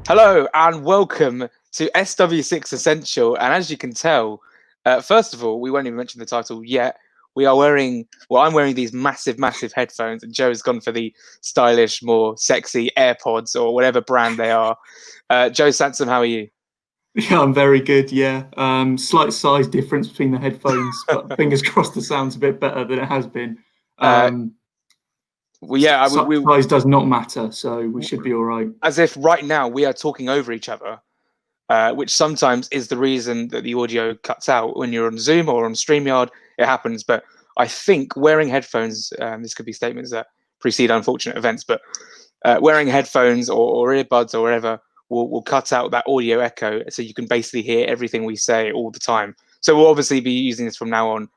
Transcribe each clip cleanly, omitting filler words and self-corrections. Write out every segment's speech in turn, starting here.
Hello and welcome to SW6 Essential. And as you can tell, first of all, we won't even mention the title yet. We are wearing, I'm wearing these massive, massive headphones, and Joe has gone for the stylish, more sexy AirPods or whatever brand they are. Joe Sansom, how are you? Yeah, I'm very good. Yeah, slight size difference between the headphones, but fingers crossed the sound's a bit better than it has been. Uh, well, yeah, Size does not matter, so we should be all right. as if right now we are talking over each other, which sometimes is the reason that the audio cuts out when you're on Zoom or on StreamYard. It happens, but I think wearing headphones, this could be statements that precede unfortunate events, but wearing headphones or earbuds or whatever will cut out that audio echo, so you can basically hear everything we say all the time. So we'll obviously be using this from now on,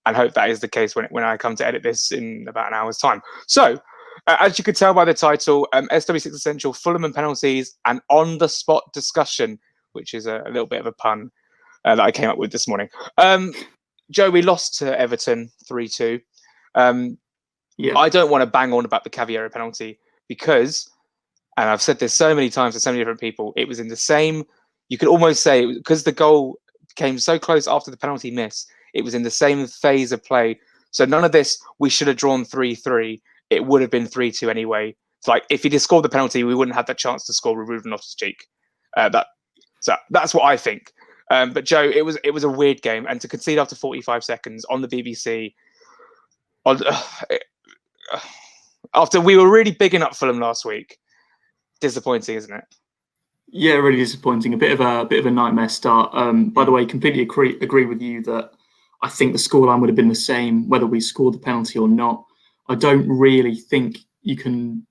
and hope that is the case when I come to edit this in about an hour's time. So, as you could tell by the title, SW6 Essential, Fulham and penalties, and on-the-spot discussion, which is a little bit of a pun that I came up with this morning. Joe, we lost to Everton 3-2. Yeah, I don't want to bang on about the Cavallero penalty because, and I've said this so many times to so many different people, it was in the same, you could almost say, because the goal came so close after the penalty miss, it was in the same phase of play. So none of this, we should have drawn 3-3. It would have been 3-2 anyway. It's like, if he'd have scored the penalty, we wouldn't have the chance to score with Ruben Loftus-Cheek. So that's what I think. But Joe, it was a weird game, and to concede after 45 seconds on the BBC, on, after we were really bigging up Fulham last week, disappointing, isn't it? yeah, really disappointing. A bit of a nightmare start. By the way, completely agree with you that I think the scoreline would have been the same whether we scored the penalty or not. I don't really think you can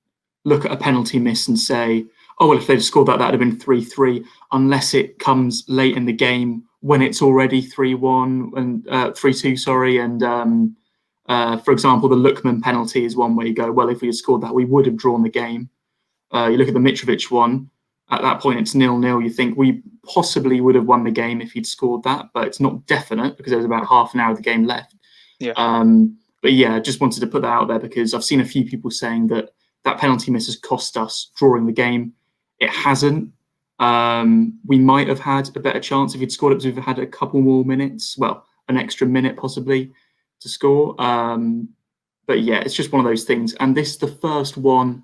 look at a penalty miss and say, oh, well, if they'd scored that, that'd have been 3-3, unless it comes late in the game when it's already 3-1 and 3-2, sorry. And for example, the Lookman penalty is one where you go, well, if we had scored that, we would have drawn the game. You look at the Mitrovic one, at that point it's 0-0. You think we possibly would have won the game if he'd scored that, but it's not definite because there's about half an hour of the game left. Yeah. But yeah, I just wanted to put that out there because I've seen a few people saying that penalty miss has cost us drawing the game. It hasn't. We might have had a better chance if he'd scored it because we've had a couple more minutes, well, an extra minute possibly to score. But yeah, it's just one of those things. And this is the first one.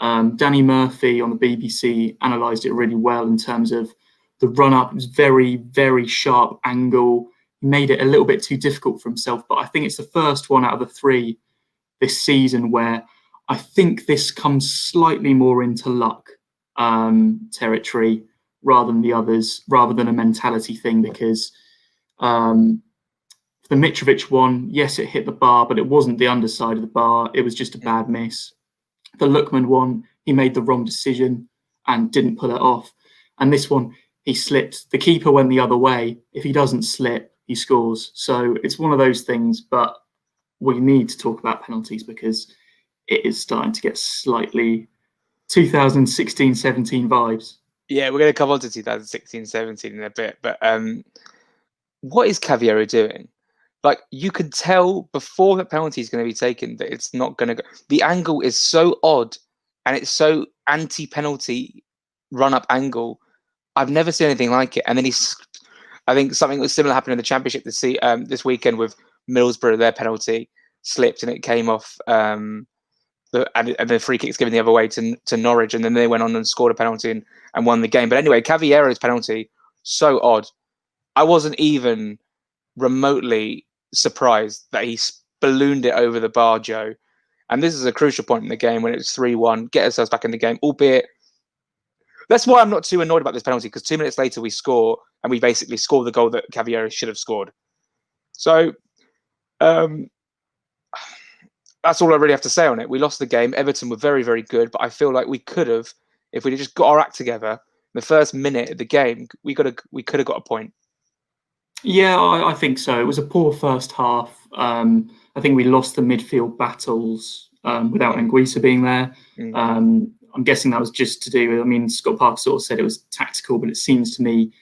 Danny Murphy on the BBC analysed it really well in terms of the run-up. It was very, very sharp angle. He made it a little bit too difficult for himself, but I think it's the first one out of the three this season where I think this comes slightly more into luck territory rather than the others, rather than a mentality thing, because the Mitrovic one, yes, it hit the bar, but it wasn't the underside of the bar. It was just a bad miss. The Lookman one, he made the wrong decision and didn't pull it off. And this one, he slipped. The keeper went the other way. If he doesn't slip, he scores. So it's one of those things, but we need to talk about penalties because it is starting to get slightly 2016-17 vibes. Yeah, we're going to come on to 2016-17 in a bit, but what is Cavallero doing? Like, you can tell before the penalty is going to be taken that it's not going to go. The angle is so odd, and it's so anti-penalty run-up angle. I've never seen anything like it. And then I think something was similar happened in the Championship this weekend with Middlesbrough. Their penalty slipped and it came off. And the free kick's given the other way to Norwich, and then they went on and scored a penalty and won the game. But anyway, Cavallero's penalty, so odd. I wasn't even remotely surprised that he ballooned it over the bar, Joe. And this is a crucial point in the game when it was 3-1, get ourselves back in the game, albeit that's why I'm not too annoyed about this penalty, because 2 minutes later we score and we basically score the goal that Cavallero should have scored. So that's all I really have to say on it. We lost the game. Everton were very, very good, but I feel like we could have, if we just got our act together, the first minute of the game, we could have got a point. Yeah, I think so. It was a poor first half. I think we lost the midfield battles without Anguissa being there. I'm guessing that was just to do with, I mean, Scott Parker sort of said it was tactical, but it seems to me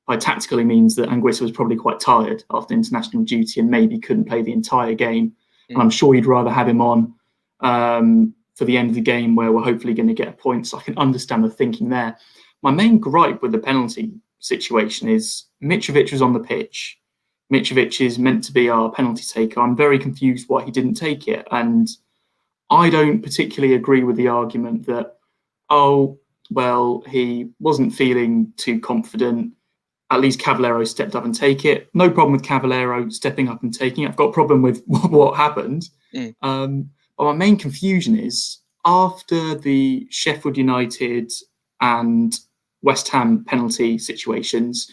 by tactical he means that Anguissa was probably quite tired after international duty and maybe couldn't play the entire game. And I'm sure he'd rather have him on for the end of the game where we're hopefully going to get a point. So I can understand the thinking there. My main gripe with the penalty situation is Mitrovic was on the pitch. Mitrovic is meant to be our penalty taker. I'm very confused why he didn't take it. And I don't particularly agree with the argument that, oh, well, he wasn't feeling too confident. At least Cavallero stepped up and take it. No problem with Cavallero stepping up and taking it. I've got a problem with what happened. But my main confusion is after the Sheffield United and West Ham penalty situations,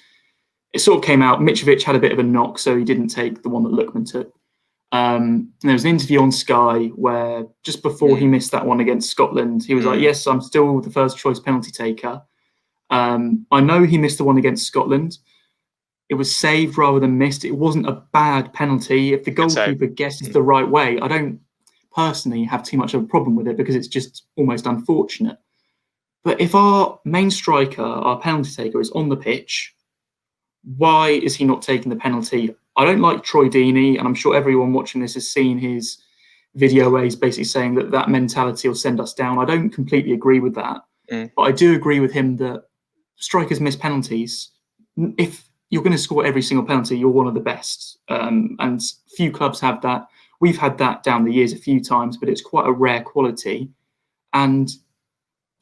it sort of came out Mitrovic had a bit of a knock, so he didn't take the one that Lookman took. There was an interview on Sky where just before he missed that one against Scotland, he was like, yes, I'm still the first choice penalty taker. I know he missed the one against Scotland. It was saved rather than missed. It wasn't a bad penalty. If the goalkeeper guesses the right way, I don't personally have too much of a problem with it because it's just almost unfortunate. But if our main striker, our penalty taker, is on the pitch, why is he not taking the penalty? I don't like Troy Deeney, and I'm sure everyone watching this has seen his video where he's basically saying that that mentality will send us down. I don't completely agree with that, but I do agree with him that strikers miss penalties. If you're going to score every single penalty, you're one of the best, and few clubs have that. We've had that down the years a few times, but it's quite a rare quality, and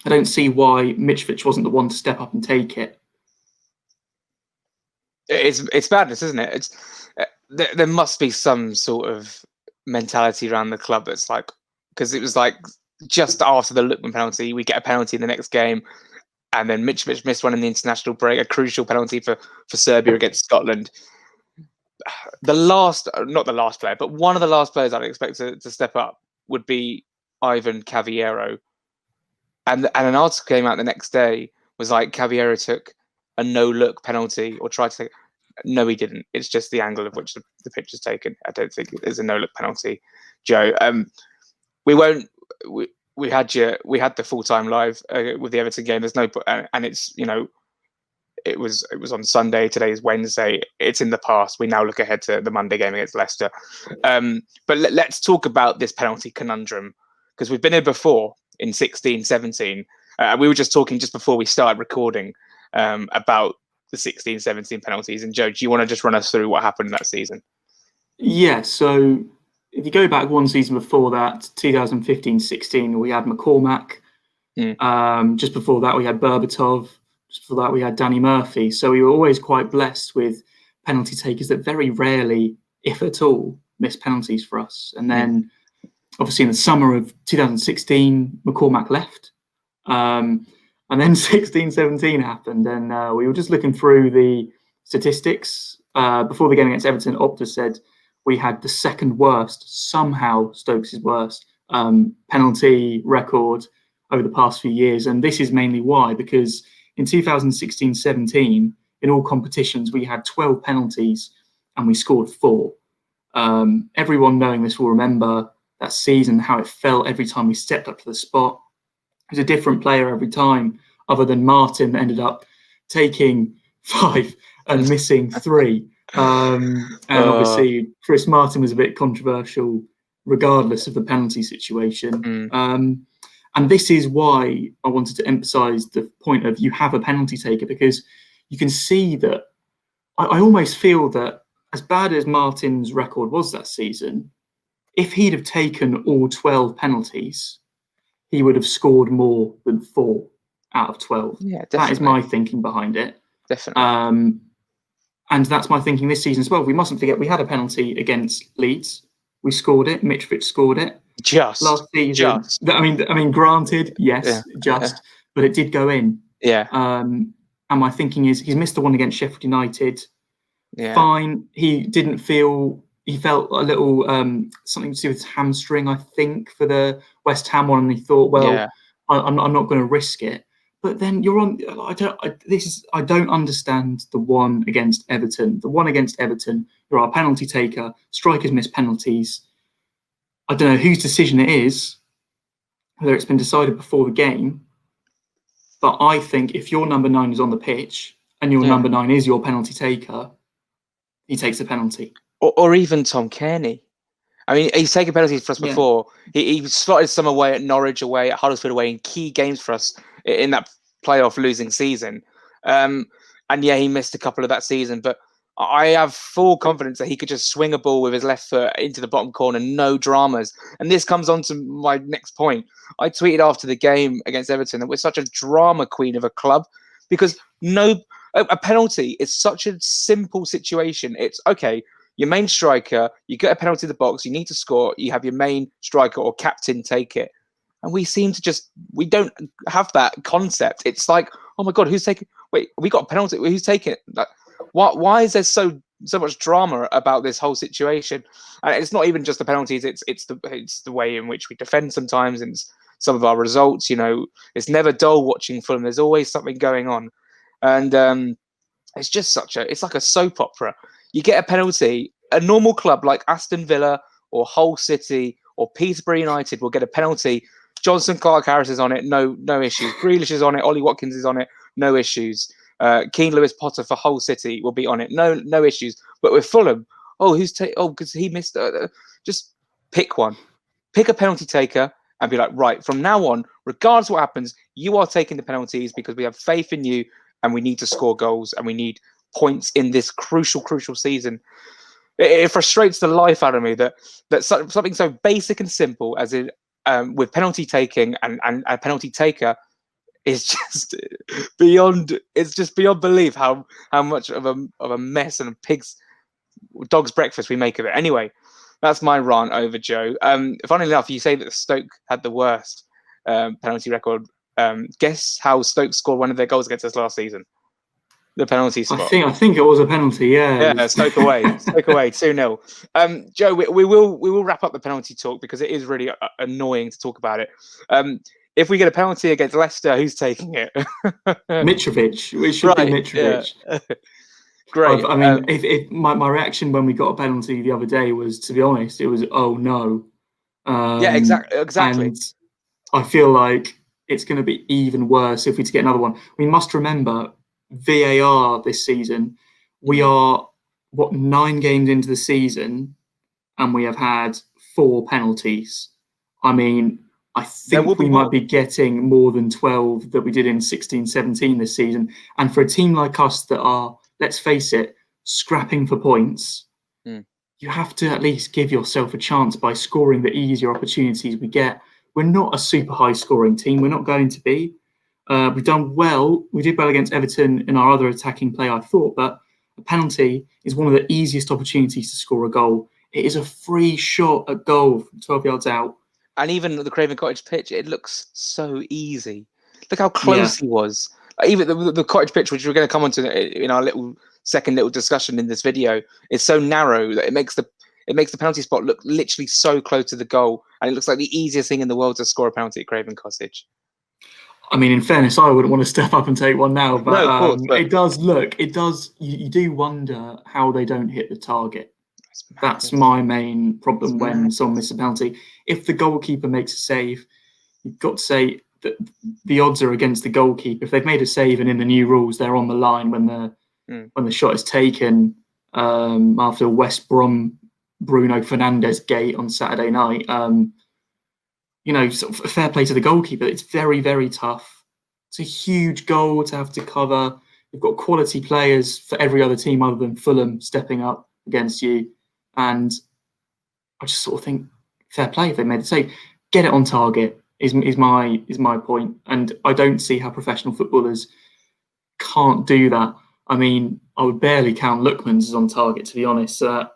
I don't see why Mitrovic wasn't the one to step up and take it. It's madness, isn't it? It's there must be some sort of mentality around the club that's like, because it was like just after the Lookman penalty, we get a penalty in the next game, and then Mitrovic missed one in the international break, a crucial penalty for Serbia against Scotland. Not the last player, but one of the last players I'd expect to step up would be Ivan Cavallero. And an article came out the next day was like Cavallero took a no-look penalty or tried to take. No, he didn't. It's just the angle of which the pitch is taken. I don't think there's a no-look penalty, Joe. We won't. We had the full-time live with the Everton game. There's no, and it's it was on Sunday. Today is Wednesday. It's in the past. We now look ahead to the Monday game against Leicester. But let's talk about this penalty conundrum because we've been here before in 16, 17. We were just talking just before we started recording about the 16, 17 penalties. And Joe, do you want to just run us through what happened that season? Yeah, so if you go back one season before that, 2015-16, we had McCormack. Just before that, we had Berbatov. Just before that, we had Danny Murphy. So we were always quite blessed with penalty takers that very rarely, if at all, miss penalties for us. And then, obviously, in the summer of 2016, McCormack left. And then 16-17 happened, and we were just looking through the statistics. Before the game against Everton, Opta said we had the second worst, somehow Stokes' worst, penalty record over the past few years. And this is mainly why, because in 2016-17, in all competitions, we had 12 penalties and we scored 4. Everyone knowing this will remember that season, how it felt every time we stepped up to the spot. It was a different player every time, other than Martin, that ended up taking 5 and missing 3. And obviously, Chris Martin was a bit controversial, regardless of the penalty situation. And this is why I wanted to emphasise the point of you have a penalty taker, because you can see that I almost feel that as bad as Martin's record was that season, if he'd have taken all 12 penalties, he would have scored more than 4 out of 12. Yeah, definitely. That is my thinking behind it. Definitely. And that's my thinking this season as well. We mustn't forget we had a penalty against Leeds. We scored it. Mitrovic scored it. Last season. I mean, granted, yes, but it did go in. Yeah. And my thinking is he's missed the one against Sheffield United. Yeah. Fine. He felt a little something to do with his hamstring, I think, for the West Ham one, and he thought, well, I'm not going to risk it. But then you're on. I don't understand the one against Everton. The one against Everton, you're our penalty taker. Strikers miss penalties. I don't know whose decision it is, whether it's been decided before the game. But I think if your number 9 is on the pitch and your number 9 is your penalty taker, he takes the penalty. Or even Tom Kearney. I mean, he's taken penalties for us Yeah. before. He slotted some away at Norwich away, at Huddersfield away in key games for us in that playoff losing season. And yeah, he missed a couple of that season, but I have full confidence that he could just swing a ball with his left foot into the bottom corner, no dramas. And this comes on to my next point. I tweeted after the game against Everton that we're such a drama queen of a club because a penalty is such a simple situation. It's okay. Your main striker, you get a penalty in the box, you need to score, you have your main striker or captain take it. And we seem to we don't have that concept. It's like, oh my God, who's taking, wait, we got a penalty, who's taking it? Like, why is there so much drama about this whole situation? And it's not even just the penalties, it's the way in which we defend sometimes, and some of our results, it's never dull watching Fulham. There's always something going on. And it's just it's like a soap opera. You get a penalty, a normal club like Aston Villa or Hull City or Peterborough United will get a penalty. Johnson Clark-Harris is on it, no issues. Grealish is on it, Ollie Watkins is on it, no issues. Keane Lewis-Potter for Hull City will be on it, no issues. But with Fulham, because he missed. Just pick one, pick a penalty taker, and be like, right, from now on, regardless of what happens, you are taking the penalties because we have faith in you, and we need to score goals, and we need points in this crucial season. It frustrates the life out of me that something so basic and simple as with penalty taking and a penalty taker is just beyond. It's just beyond belief how much of a mess and a dog's breakfast we make of it. Anyway, that's my rant over, Joe. Funnily enough, you say that Stoke had the worst penalty record. Guess how Stoke scored one of their goals against us last season? The penalty spot. I think it was a penalty. Yeah. Yeah, Stoke away. Stoke away, 2-0. Joe, we will wrap up the penalty talk because it is really annoying to talk about it. If we get a penalty against Leicester, who's taking it? Mitrovic. It should be Mitrovic. Yeah. Great. I mean, if my reaction when we got a penalty the other day was, to be honest, it was, oh no. Yeah, exactly. And I feel like it's going to be even worse if we to get another one. We must remember VAR this season. We are 9 games into the season, and we have had 4 penalties. I mean, I think we might be getting more than 12 that we did in 16-17 this season. And for a team like us that are, let's face it, scrapping for points, you have to at least give yourself a chance by scoring the easier opportunities we get. We're not a super high scoring team. We're not going to be. We've done well. We did well against Everton in our other attacking play, I thought, but a penalty is one of the easiest opportunities to score a goal. It is a free shot at goal from 12 yards out. And even the Craven Cottage pitch, it looks so easy. Look how close he was. Even the Cottage pitch, which we're going to come on to in our second little discussion in this video, is so narrow that it makes the penalty spot look literally so close to the goal, and it looks like the easiest thing in the world to score a penalty at Craven Cottage. I mean, in fairness, I wouldn't want to step up and take one now, but, no, of course, but it does. You do wonder how they don't hit the target. That's my main problem when someone misses a penalty. If the goalkeeper makes a save, you've got to say that the odds are against the goalkeeper. If they've made a save and in the new rules they're on the line when the shot is taken after West Brom Bruno Fernandes gate on Saturday night, sort of fair play to the goalkeeper. It's very, very tough. It's a huge goal to have to cover. You've got quality players for every other team other than Fulham stepping up against you. And I just sort of think, fair play if they made the save. Get it on target is my point. And I don't see how professional footballers can't do that. I mean, I would barely count Lookman's as on target, to be honest. That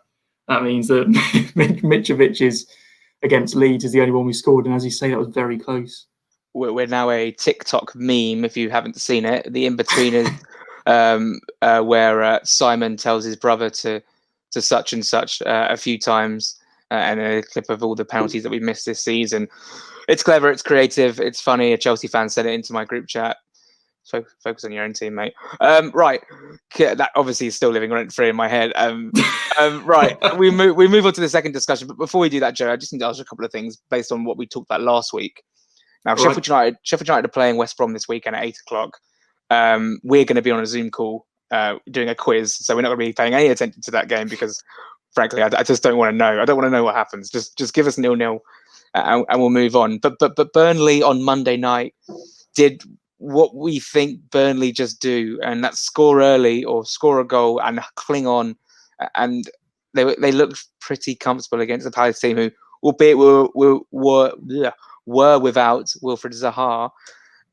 means that Mitrovic's against Leeds is the only one we scored. And as you say, that was very close. We're now a TikTok meme, if you haven't seen it. The in-betweeners where Simon tells his brother to such and such a few times, and a clip of all the penalties that we've missed this season. It's clever, it's creative, it's funny. A Chelsea fan sent it into my group chat. So focus on your own team, mate. Right, that obviously is still living rent-free in my head. Right, we move on to the second discussion. But before we do that, Joe, I just need to ask you a couple of things based on what we talked about last week. Now, Sheffield United are playing West Brom this weekend at 8:00. We're going to be on a Zoom call doing a quiz, so we're not going to be paying any attention to that game because frankly. I just don't want to know. I don't want to know what happens. Just give us 0-0 and we'll move on. But Burnley on Monday night did what we think Burnley just do, and that's score early or score a goal and cling on. And they looked pretty comfortable against the Palace team, who, albeit were without Wilfried Zaha,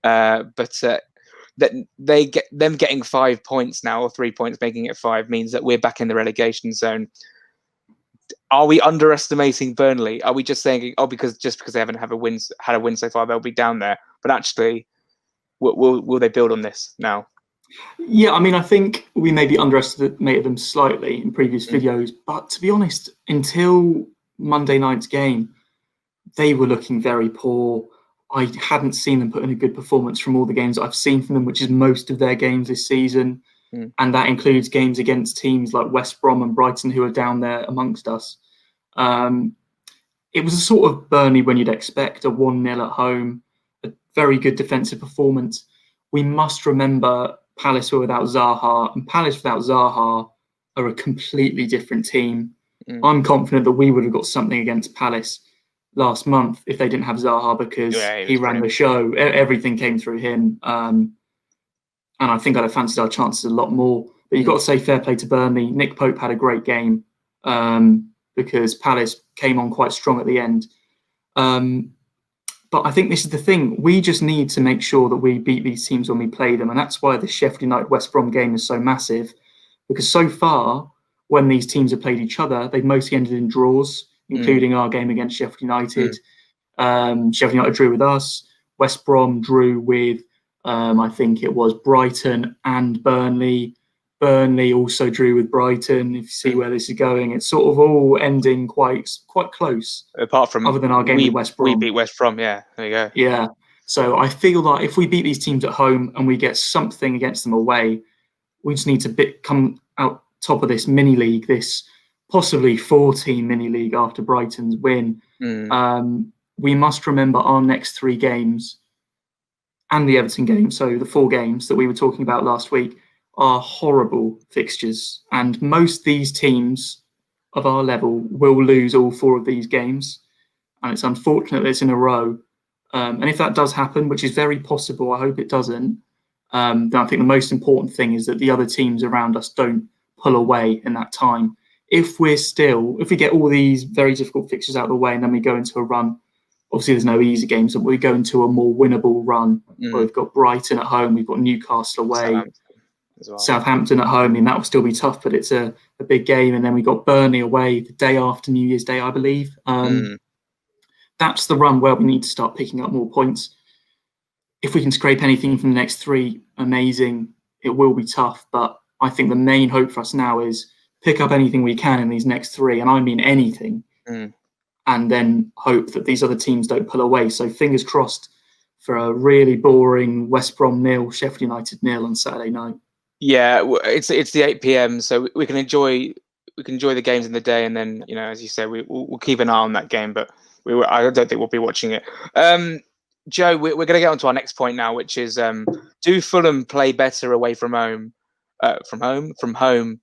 but that they get them getting 5 points now, or 3 points, making it 5, means that we're back in the relegation zone. Are we underestimating Burnley? Are we just saying, oh, because they haven't had a win so far, they'll be down there? But actually, will they build on this now? Yeah, I mean, I think we maybe underestimated them slightly in previous videos, but to be honest, until Monday night's game, they were looking very poor. I hadn't seen them put in a good performance from all the games I've seen from them, which is most of their games this season. And that includes games against teams like West Brom and Brighton, who are down there amongst us. It was a sort of Burnley when you'd expect, a 1-0 at home, a very good defensive performance. We must remember Palace were without Zaha, and Palace without Zaha are a completely different team. I'm confident that we would have got something against Palace last month if they didn't have Zaha, because he ran the show. Everything came through him. And I think I'd have fancied our chances a lot more. But you've got to say fair play to Burnley. Nick Pope had a great game because Palace came on quite strong at the end. But I think this is the thing. We just need to make sure that we beat these teams when we play them. And that's why the Sheffield United-West Brom game is so massive. Because so far, when these teams have played each other, they've mostly ended in draws, including our game against Sheffield United. Sheffield United drew with us. West Brom drew with, I think it was Brighton and Burnley. Burnley also drew with Brighton. If you see where this is going, it's sort of all ending quite close. Apart from other than our game with West Brom, we beat West Brom. Yeah, there you go. Yeah, so I feel like if we beat these teams at home and we get something against them away, we just need to come out top of this mini league, this possibly 14 mini league after Brighton's win. We must remember our next 3 games and the Everton game, so the 4 games that we were talking about last week, are horrible fixtures. And most these teams of our level will lose all 4 of these games. And it's unfortunate that it's in a row. And if that does happen, which is very possible, I hope it doesn't, then I think the most important thing is that the other teams around us don't pull away in that time. If we get all these very difficult fixtures out of the way and then we go into a run, obviously there's no easy games, but we go into a more winnable run where we've got Brighton at home, we've got Newcastle away, Southampton at home. I mean, that will still be tough, but it's a big game. And then we got Burnley away the day after New Year's Day, I believe. That's the run where we need to start picking up more points. If we can scrape anything from the next 3, amazing. It will be tough, but I think the main hope for us now is pick up anything we can in these next 3, and I mean anything, and then hope that these other teams don't pull away. So fingers crossed for a really boring West Brom 0, Sheffield United 0 on Saturday night. Yeah, it's the 8 p.m, so we can enjoy the games in the day, and then, you know, as you said, we'll keep an eye on that game, but I don't think we'll be watching it. Joe, we're going to get on to our next point now, which is do Fulham play better away from home? From home.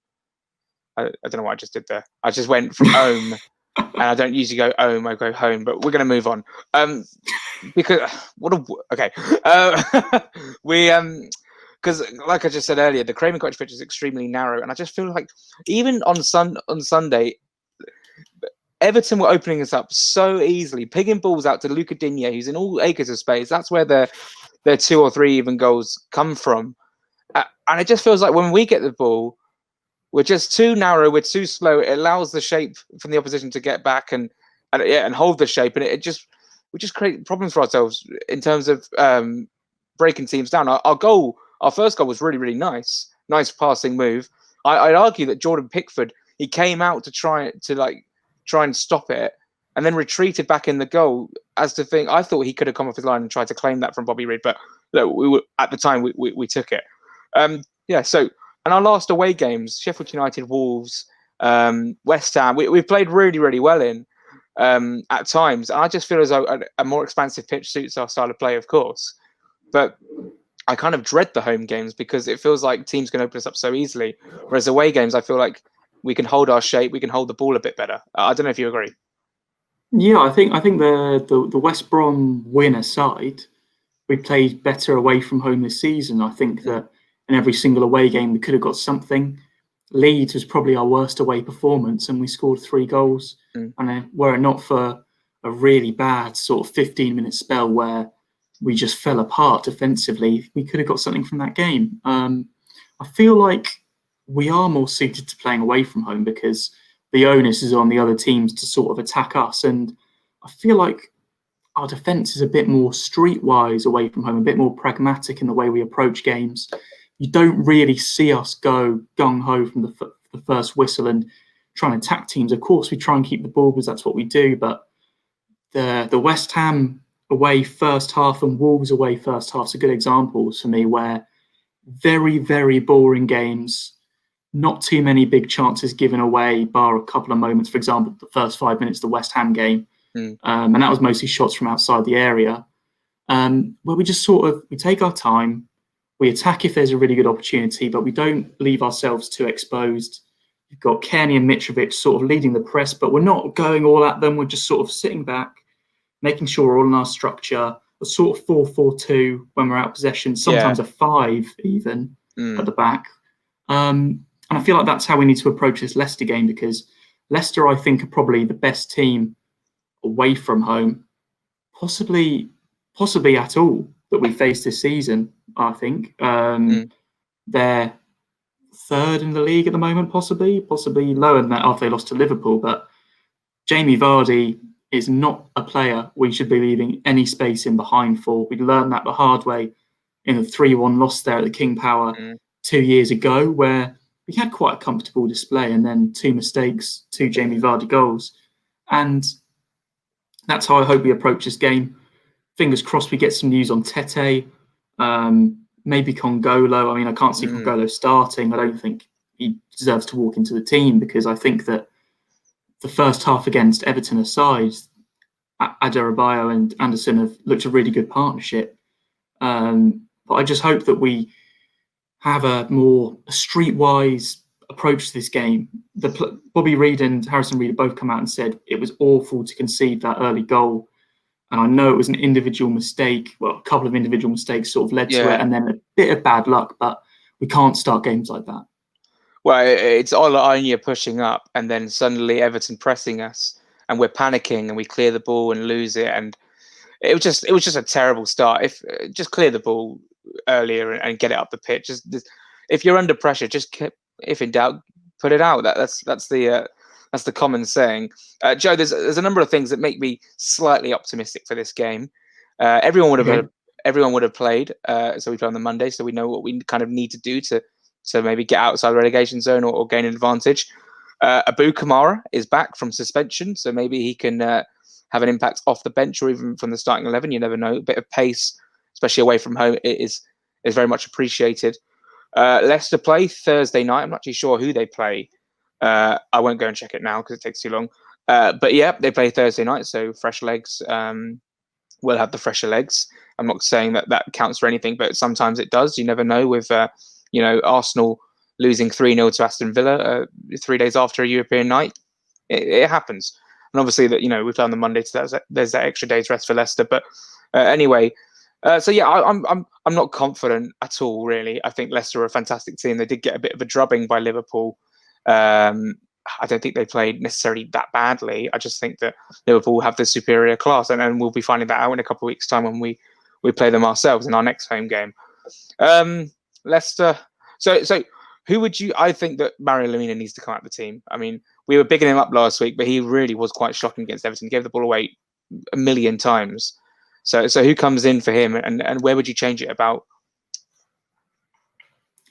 I don't know what I just did there. I just went from home, and I don't usually go home. I go home, but we're going to move on. Because because like I just said earlier, the Craven Cottage pitch is extremely narrow, and I just feel like even on Sunday, Everton were opening us up so easily, pigging balls out to Luca Digne, who's in all acres of space. That's where their 2 or 3 even goals come from. And it just feels like when we get the ball, we're just too narrow, we're too slow. It allows the shape from the opposition to get back and hold the shape, and we just create problems for ourselves in terms of breaking teams down. Our first goal was really, really nice passing move. I'd argue that Jordan Pickford, he came out to try and stop it, and then retreated back in the goal. As to think, I thought he could have come off his line and tried to claim that from Bobby Reid, but look, we were at the time we took it. So in our last away games, Sheffield United, Wolves, West Ham, we've played really, really well in at times. And I just feel as though a more expansive pitch suits our style of play, of course. But I kind of dread the home games because it feels like teams can open us up so easily. Whereas away games, I feel like we can hold our shape, we can hold the ball a bit better. I don't know if you agree. Yeah, I think the West Brom win aside, we played better away from home this season. I think that in every single away game we could have got something. Leeds was probably our worst away performance, and we scored 3 goals. And were it not for a really bad sort of 15-minute spell where we just fell apart defensively, we could have got something from that game. I feel like we are more suited to playing away from home because the onus is on the other teams to sort of attack us. And I feel like our defence is a bit more streetwise away from home, a bit more pragmatic in the way we approach games. You don't really see us go gung-ho from the first whistle and try and attack teams. Of course, we try and keep the ball because that's what we do, but the West Ham away first half and Wolves away first half are good examples for me where very, very boring games, not too many big chances given away, bar a couple of moments. For example, the first 5 minutes of the West Ham game, and that was mostly shots from outside the area, where we just we take our time, we attack if there's a really good opportunity, but we don't leave ourselves too exposed. You've got Kenny and Mitrovic sort of leading the press, but we're not going all at them. We're just sort of sitting back, making sure we're all in our structure, a sort of 4-4-2 when we're out of possession, sometimes a 5 even at the back. And I feel like that's how we need to approach this Leicester game, because Leicester, I think, are probably the best team away from home, possibly at all, that we faced this season, I think. They're third in the league at the moment, possibly lower than that after they lost to Liverpool. But Jamie Vardy is not a player we should be leaving any space in behind for. We learned that the hard way in the 3-1 loss there at the King Power 2 years ago, where we had quite a comfortable display and then 2 mistakes, 2 Jamie Vardy goals. And that's how I hope we approach this game. Fingers crossed we get some news on Tete, maybe Congolo. I mean, I can't see Congolo starting. I don't think he deserves to walk into the team, because I think that the first half against Everton aside, Adarabioyo and Anderson have looked a really good partnership. But I just hope that we have a more streetwise approach to this game. Bobby Reid and Harrison Reid both come out and said it was awful to concede that early goal. And I know it was an individual mistake. Well, a couple of individual mistakes sort of led to it, and then a bit of bad luck. But we can't start games like that. Well, it's Ola pushing up, and then suddenly Everton pressing us, and we're panicking, and we clear the ball and lose it. And it was just a terrible start. If just clear the ball earlier and get it up the pitch. If you're under pressure, if in doubt, put it out. That's the common saying. Joe, there's a number of things that make me slightly optimistic for this game. Everyone would have played, so we play on the Monday, so we know what we kind of need to do to maybe get outside the relegation zone or gain an advantage. Abu Kamara is back from suspension, so maybe he can have an impact off the bench or even from the starting 11. You never know. A bit of pace, especially away from home, is very much appreciated. Leicester play Thursday night. I'm not actually sure who they play. I won't go and check it now because it takes too long. But yeah, they play Thursday night, so fresh legs. We'll have the fresher legs. I'm not saying that counts for anything, but sometimes it does. You never know with Arsenal losing 3-0 to Aston Villa 3 days after a European night. It happens. And obviously that we've done the Monday, so there's that extra day's rest for Leicester. But anyway, so yeah, I'm not confident at all, really. I think Leicester are a fantastic team. They did get a bit of a drubbing by Liverpool. I don't think they played necessarily that badly. I just think that Liverpool have the superior class, and we'll be finding that out in a couple of weeks' time when we play them ourselves in our next home game. Leicester. So who would you? I think that Mario Lemina needs to come out of the team. I mean, we were bigging him up last week, but he really was quite shocking against Everton. He gave the ball away a million times. So who comes in for him, and where would you change it about?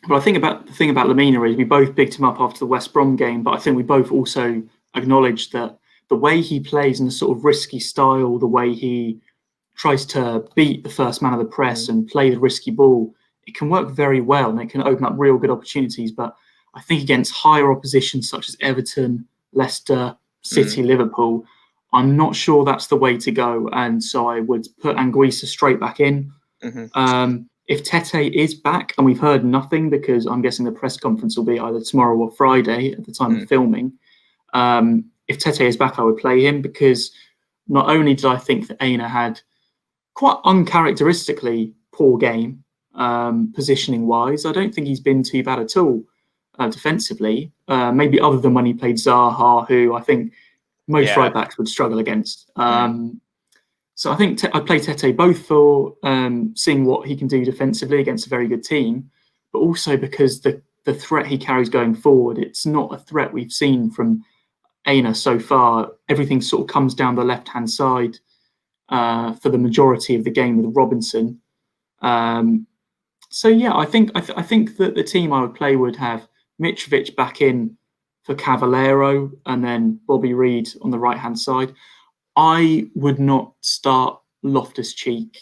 Well, I think the thing about Lemina is we both bigged him up after the West Brom game, but I think we both also acknowledged that the way he plays in a sort of risky style, the way he tries to beat the first man of the press and play the risky ball, it can work very well and it can open up real good opportunities. But I think against higher opposition such as Everton, Leicester, City, Liverpool, I'm not sure that's the way to go. And so I would put Anguissa straight back in. if Tete is back, and we've heard nothing because I'm guessing the press conference will be either tomorrow or Friday at the time of filming. If Tete is back, I would play him because not only did I think that Aina had quite uncharacteristically poor game positioning-wise, I don't think he's been too bad at all defensively, maybe other than when he played Zaha, who I think most right-backs would struggle against. So I think I'd play Tete both for seeing what he can do defensively against a very good team, but also because the threat he carries going forward, it's not a threat we've seen from Aina so far. Everything sort of comes down the left-hand side for the majority of the game with Robinson. So yeah, I think that the team I would play would have Mitrovic back in for Cavallero and then Bobby Reid on the right-hand side. I would not start Loftus-Cheek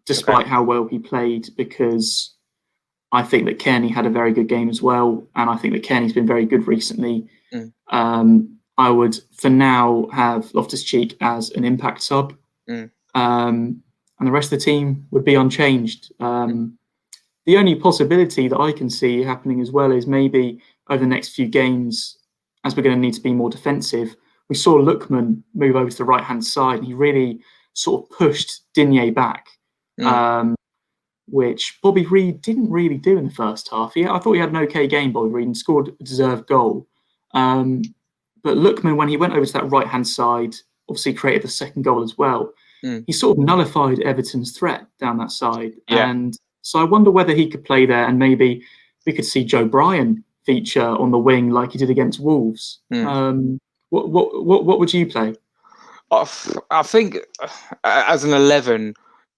despite how well he played, because I think that Kearney had a very good game as well, and I think that Kearney's been very good recently. I would, for now, have Loftus-Cheek as an impact sub, and the rest of the team would be unchanged. The only possibility that I can see happening as well is maybe over the next few games, as we're going to need to be more defensive, we saw Lookman move over to the right-hand side, and he really sort of pushed Digne back, which Bobby Reid didn't really do in the first half. I thought he had an okay game, Bobby Reid, and scored a deserved goal. But Lookman, when he went over to that right-hand side, obviously created the second goal as well. He sort of nullified Everton's threat down that side. And so I wonder whether he could play there, and maybe we could see Joe Bryan feature on the wing like he did against Wolves. What would you play? I think as an 11,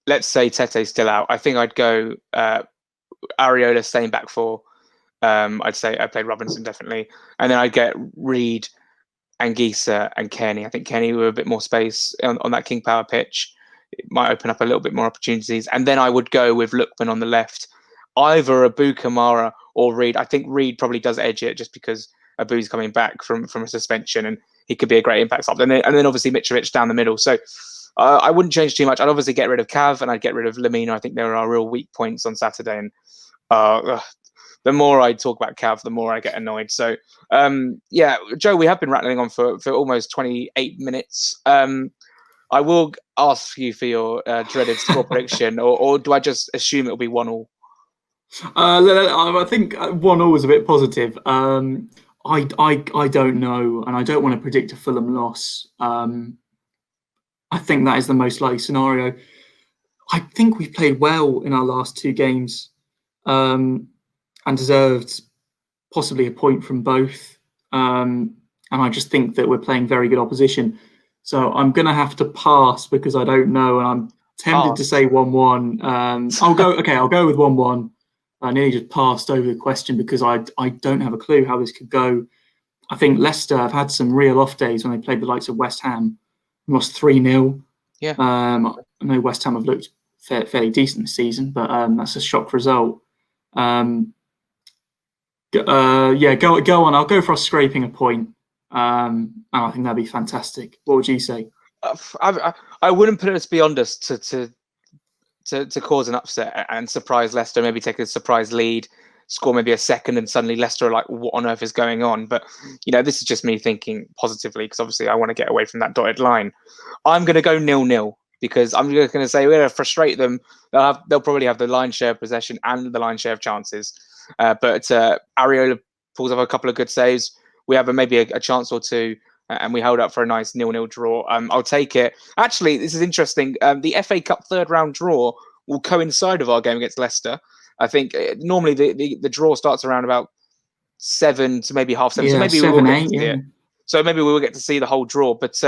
let's say Tete's still out, I think I'd go Areola staying back four. I'd say I'd play Robinson definitely, and then I'd get Reid, Anguissa and Kearney. I think Kearney with a bit more space on that King Power pitch, it might open up a little bit more opportunities. And then I would go with Lookman on the left, either Abu Kamara or Reid. I think Reid probably does edge it just because Abu's coming back from a suspension, and he could be a great impact sub. And then obviously Mitrovic down the middle. So I wouldn't change too much. I'd obviously get rid of Cav and I'd get rid of Lamina. I think there are real weak points on Saturday, and the more I talk about Cav, the more I get annoyed. So Joe, we have been rattling on for almost 28 minutes. I will ask you for your dreaded score prediction, or do I just assume it'll be 1-1? I think 1-1 is a bit positive. I don't know, and I don't want to predict a Fulham loss. I think that is the most likely scenario. I think we've played well in our last two games, and deserved possibly a point from both. And I just think that we're playing very good opposition. So I'm going to have to pass because I don't know, and I'm tempted to say 1-1. I'll go with 1-1. I nearly just passed over the question because I don't have a clue how this could go. I think Leicester have had some real off days when they played the likes of West Ham. Lost 3-0. Yeah. I know West Ham have looked fairly decent this season, but that's a shock result. Go on. I'll go for us scraping a point. And I think that'd be fantastic. What would you say? I wouldn't put us beyond us to cause an upset and surprise Leicester, maybe take a surprise lead, score maybe a second, and suddenly Leicester are like, what on earth is going on? But, this is just me thinking positively, because obviously I want to get away from that dotted line. I'm going to go 0-0 because I'm just going to say we're going to frustrate them. They'll probably have the lion's share of possession and the lion's share of chances. But Areola pulls off a couple of good saves. We have maybe a chance or two, and we held up for a nice 0-0 draw. I'll take it. Actually, this is interesting. The FA Cup third round draw will coincide with our game against Leicester. I think normally the draw starts around about 7 to maybe half 7. Yeah, so maybe 7, we will get 8, to see it. So maybe we will get to see the whole draw. But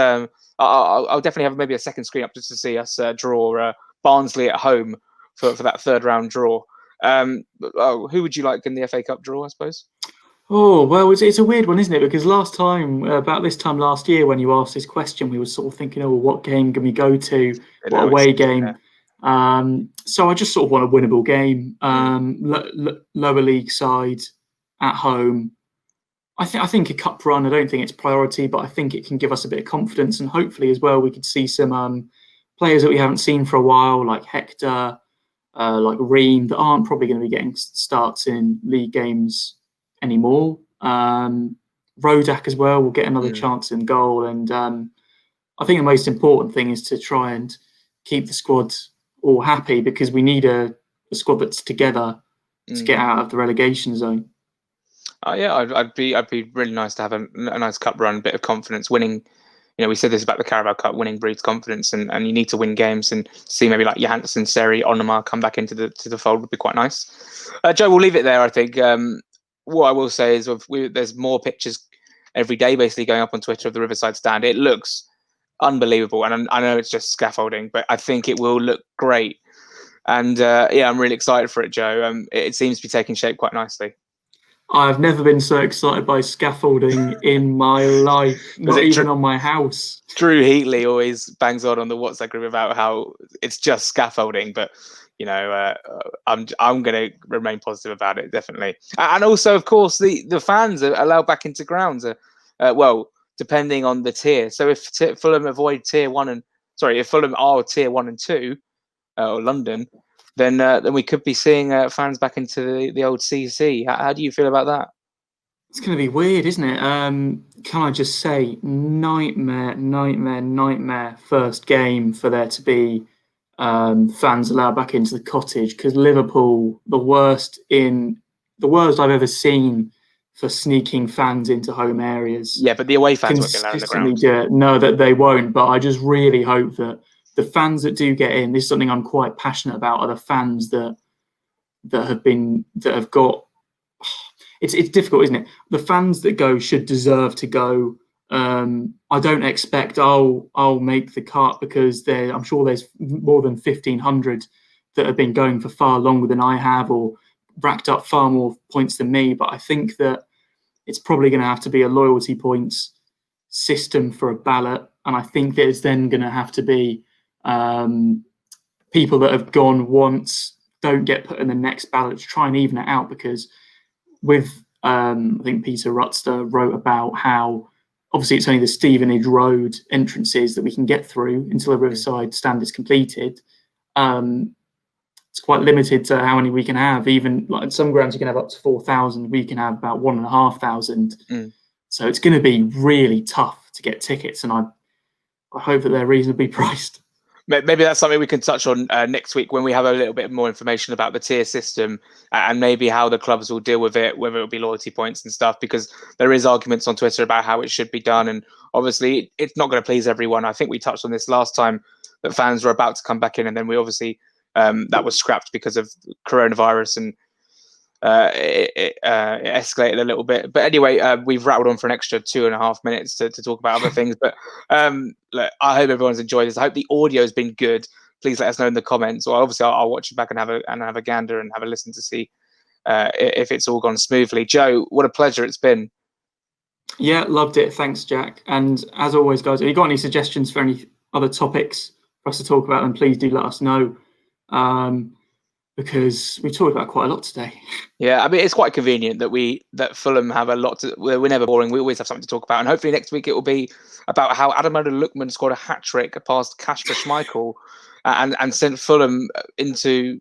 I'll definitely have maybe a second screen up just to see us draw Barnsley at home for that third round draw. Who would you like in the FA Cup draw, I suppose? Oh, well, it's a weird one, isn't it? Because last time, about this time last year, when you asked this question, we were sort of thinking, what game can we go to? What away game? Yeah. So I just sort of want a winnable game. Lower league side at home. I think a cup run, I don't think it's priority, but I think it can give us a bit of confidence, and hopefully as well we could see some players that we haven't seen for a while, like Hector, like Ream, that aren't probably going to be getting starts in league games anymore. Rodak as well will get another chance in goal. And I think the most important thing is to try and keep the squad all happy, because we need a squad that's together to get out of the relegation zone. Yeah, I'd be really nice to have a nice cup run, bit of confidence. Winning, we said this about the Carabao Cup. Winning breeds confidence, and you need to win games, and see maybe like Johansson, Seri, Onumar come back into the fold would be quite nice. Joe, we'll leave it there. I think what I will say is there's more pictures every day basically going up on Twitter of the Riverside stand. It looks unbelievable, and I know it's just scaffolding, but I think it will look great. And I'm really excited for it, Joe. It seems to be taking shape quite nicely. I've never been so excited by scaffolding in my life, not even on my house. Drew Heatley always bangs on the WhatsApp group about how it's just scaffolding, but I'm going to remain positive about it, definitely. And also, of course, the fans are allowed back into grounds. Depending on the tier. So if Fulham avoid tier 1 and if Fulham are tier 1 and 2, or London, then we could be seeing fans back into the old CC. How do you feel about that? It's going to be weird, isn't it? Can I just say, nightmare first game for there to be fans allowed back into the Cottage, because Liverpool, the worst I've ever seen for sneaking fans into home areas. Yeah, but the away fans won't be allowed in the ground. Do it. No, that they won't. But I just really hope that the fans that do get in, this is something I'm quite passionate about, are the fans that have got. It's difficult, isn't it? The fans that go should deserve to go. I don't expect I'll make the cut, because I'm sure there's more than 1,500 that have been going for far longer than I have, or racked up far more points than me. But I think that it's probably going to have to be a loyalty points system for a ballot, and I think there's then going to have to be people that have gone once don't get put in the next ballot to try and even it out. Because with I think Peter Rutster wrote about how obviously it's only the Stevenage Road entrances that we can get through until the Riverside stand is completed. It's quite limited to how many we can have. Even like some grounds you can have up to 4,000. We can have about 1,500. So it's going to be really tough to get tickets, and I hope that they're reasonably priced. Maybe that's something we can touch on next week when we have a little bit more information about the tier system and maybe how the clubs will deal with it, whether it'll be loyalty points and stuff, because there is arguments on Twitter about how it should be done. And obviously it's not going to please everyone. I think we touched on this last time, that fans were about to come back in, and then we obviously that was scrapped because of coronavirus, and it escalated a little bit. But anyway, we've rattled on for an extra 2.5 minutes to talk about other things. But look, I hope everyone's enjoyed this. I hope the audio has been good. Please let us know in the comments, or obviously I'll watch it back and have a gander and have a listen to see if it's all gone smoothly. Joe, what a pleasure it's been. Yeah, loved it. Thanks, Jack. And as always, guys, if you've got any suggestions for any other topics for us to talk about, then please do let us know. Because we talked about quite a lot today. Yeah, I mean, it's quite convenient that Fulham have a lot to. We're never boring. We always have something to talk about, and hopefully next week it will be about how Ademola Lookman scored a hat trick past Kasper Schmeichel and sent Fulham into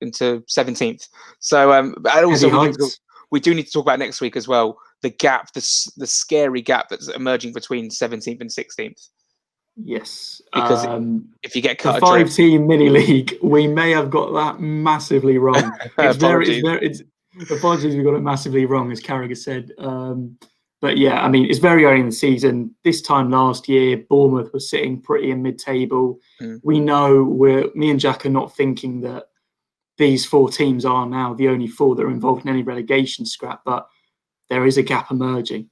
17th. So, and also we do need to talk about next week as well. The gap, the scary gap that's emerging between 17th and 16th. Yes, because if you get cut, the 5-team mini league, we may have got that massively wrong. Apologies, we got it massively wrong, as Carragher said. But yeah, I mean, it's very early in the season. This time last year, Bournemouth was sitting pretty in mid-table. We know me and Jack are not thinking that these 4 teams are now the only 4 that are involved in any relegation scrap, but there is a gap emerging.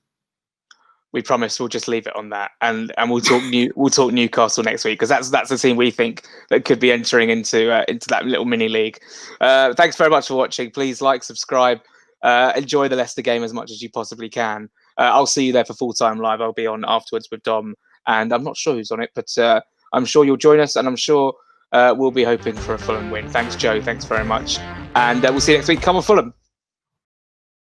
We promise we'll just leave it on that, and we'll talk Newcastle next week, because that's the team we think that could be entering into that little mini league. Thanks very much for watching. Please like, subscribe, enjoy the Leicester game as much as you possibly can. I'll see you there for full time live. I'll be on afterwards with Dom, and I'm not sure who's on it, but I'm sure you'll join us, and I'm sure we'll be hoping for a Fulham win. Thanks, Joe. Thanks very much, and we'll see you next week. Come on, Fulham.